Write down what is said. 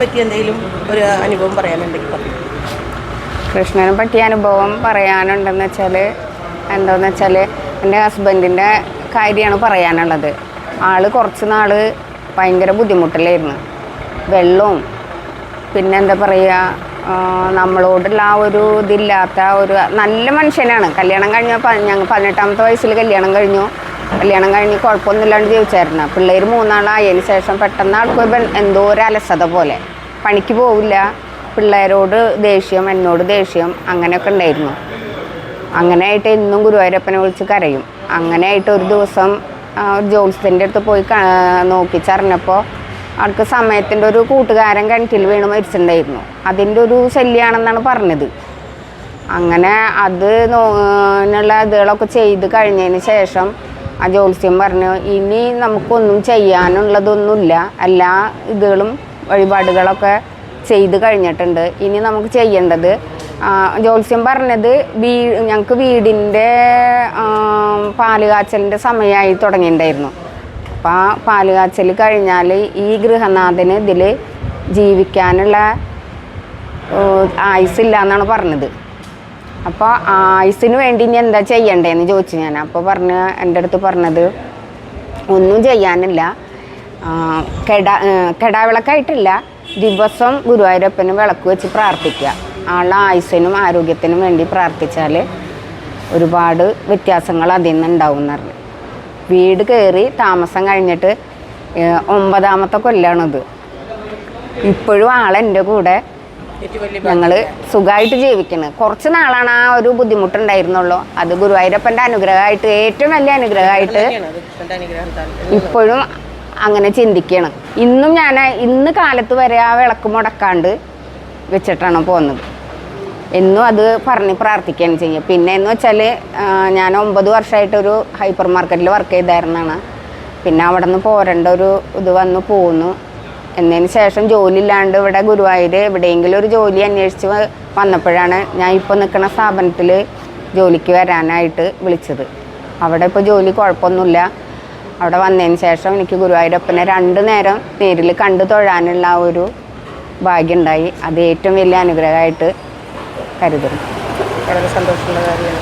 പറ്റിയ എന്തെങ്കിലും ഒരു അനുഭവം പറയാനുണ്ടെങ്കിൽ പറയും. കൃഷ്ണനെ പറ്റിയ അനുഭവം പറയാനുണ്ടെന്ന് വെച്ചാൽ എന്താണെന്ന് വെച്ചാൽ എൻ്റെ ഹസ്ബൻഡിൻ്റെ കാര്യമാണ് പറയാനുള്ളത്. ആൾ കുറച്ച് നാൾ ഭയങ്കര ബുദ്ധിമുട്ടിലായിരുന്നു. വെള്ളവും പിന്നെ എന്താ പറയുക, നമ്മളോടുള്ള ആ ഒരു ഇതില്ലാത്ത ഒരു നല്ല മനുഷ്യനാണ്. കല്യാണം കഴിഞ്ഞപ്പോൾ ഞങ്ങൾ 18ാമത്തെ വയസ്സിൽ കല്യാണം കഴിഞ്ഞ് കുഴപ്പമൊന്നുമില്ലാണ്ട് ജീവിച്ചായിരുന്നു. പിള്ളേർ 3 ശേഷം പെട്ടെന്ന് ആൾക്ക് എന്തോ ഒരു അലസത പോലെ, പണിക്ക് പോവില്ല, പിള്ളേരോട് ദേഷ്യം, എന്നോട് ദേഷ്യം, അങ്ങനെയൊക്കെ ഉണ്ടായിരുന്നു. അങ്ങനെയായിട്ട് എന്നും ഗുരുവായൂരപ്പനെ വിളിച്ച് കരയും. അങ്ങനെയായിട്ട് ഒരു ദിവസം ജോത്സ്യൻ്റെ അടുത്ത് പോയി നോക്കിച്ചറിഞ്ഞപ്പോൾ ആൾക്ക് സമയത്തിൻ്റെ ഒരു കൂട്ടുകാരൻ കിണറ്റിൽ വീണ് മരിച്ചിട്ടുണ്ടായിരുന്നു. അതിൻ്റെ ഒരു ശല്യമാണെന്നാണ് പറഞ്ഞത്. അങ്ങനെ അതിനുള്ള ഇതുകളൊക്കെ ചെയ്ത് കഴിഞ്ഞതിന് ശേഷം ആ ജ്യോത്സ്യം പറഞ്ഞു, ഇനി നമുക്കൊന്നും ചെയ്യാനുള്ളതൊന്നുമില്ല, എല്ലാ ഇതുകളും വഴിപാടുകളൊക്കെ ചെയ്ത് കഴിഞ്ഞിട്ടുണ്ട്. ഇനി നമുക്ക് ചെയ്യേണ്ടത്, ജ്യോത്സ്യം പറഞ്ഞത് ഞങ്ങൾക്ക് വീടിൻ്റെ പാല് കാച്ചലിൻ്റെ സമയമായി തുടങ്ങിയിട്ടുണ്ടായിരുന്നു. അപ്പോൾ ആ പാല് കാച്ചൽ കഴിഞ്ഞാൽ ഈ ഗൃഹനാഥന് ഇതിൽ ജീവിക്കാനുള്ള ആയുസ്സില്ല എന്നാണ് പറഞ്ഞത്. അപ്പോൾ ആയുസ്സിന് വേണ്ടി ഇനി എന്താ ചെയ്യണ്ടേന്ന് ചോദിച്ചു ഞാൻ. അപ്പോൾ എൻ്റെ അടുത്ത് പറഞ്ഞത്, ഒന്നും ചെയ്യാനില്ല, കെടാവിളക്കായിട്ടില്ല, ദിവസം ഗുരുവായൂരപ്പന് വിളക്ക് വെച്ച് പ്രാർത്ഥിക്കുക. ആളുടെ ആയുസ്സിനും ആരോഗ്യത്തിനും വേണ്ടി പ്രാർത്ഥിച്ചാൽ ഒരുപാട് വ്യത്യാസങ്ങൾ അതിൽ നിന്ന് ഉണ്ടാവും എന്ന് പറഞ്ഞു. വീട് കയറി താമസം കഴിഞ്ഞിട്ട് 9ാമത്തെ കൊല്ലാണിത്. ഇപ്പോഴും ആളെൻ്റെ കൂടെ, ഞങ്ങൾ സുഖമായിട്ട് ജീവിക്കുന്നത്. കുറച്ച് നാളാണ് ആ ഒരു ബുദ്ധിമുട്ടുണ്ടായിരുന്നുള്ളൂ. അത് ഗുരുവായൂരപ്പൻ്റെ അനുഗ്രഹമായിട്ട്, ഏറ്റവും വലിയ അനുഗ്രഹമായിട്ട് ഇപ്പോഴും അങ്ങനെ ചിന്തിക്കണം. ഇന്ന് കാലത്ത് വരെ ആ വിളക്ക് മുടക്കാണ്ട് വെച്ചിട്ടാണ് പോകുന്നത്. എന്നും അത് പറഞ്ഞ് പ്രാർത്ഥിക്കുകയാണ് ചെയ്യുക. പിന്നെ എന്ന് വെച്ചാൽ ഞാൻ 9 വർഷമായിട്ടൊരു ഹൈപ്പർ മാർക്കറ്റിൽ വർക്ക് ചെയ്തായിരുന്നാണ്. പിന്നെ അവിടെ നിന്ന് പോരേണ്ട ഒരു ഇത് വന്ന് പോന്നു. എന്നതിന് ശേഷം ജോലി ഇല്ലാണ്ട് ഇവിടെ ഗുരുവായൂർ എവിടെയെങ്കിലും ഒരു ജോലി അന്വേഷിച്ച് വന്നപ്പോഴാണ് ഞാൻ ഇപ്പോൾ നിൽക്കുന്ന സ്ഥാപനത്തിൽ ജോലിക്ക് വരാനായിട്ട് വിളിച്ചത്. അവിടെ ഇപ്പോൾ ജോലി കുഴപ്പമൊന്നുമില്ല. അവിടെ വന്നതിന് ശേഷം എനിക്ക് ഗുരുവായൂരപ്പനെ 2 നേരം നേരിൽ കണ്ടു തൊഴാനുള്ള ആ ഒരു ഭാഗ്യം ഉണ്ടായി. അത് ഏറ്റവും വലിയ അനുഗ്രഹമായിട്ട് കരുതുന്നു. വളരെ സന്തോഷമുള്ള കാര്യമാണ്.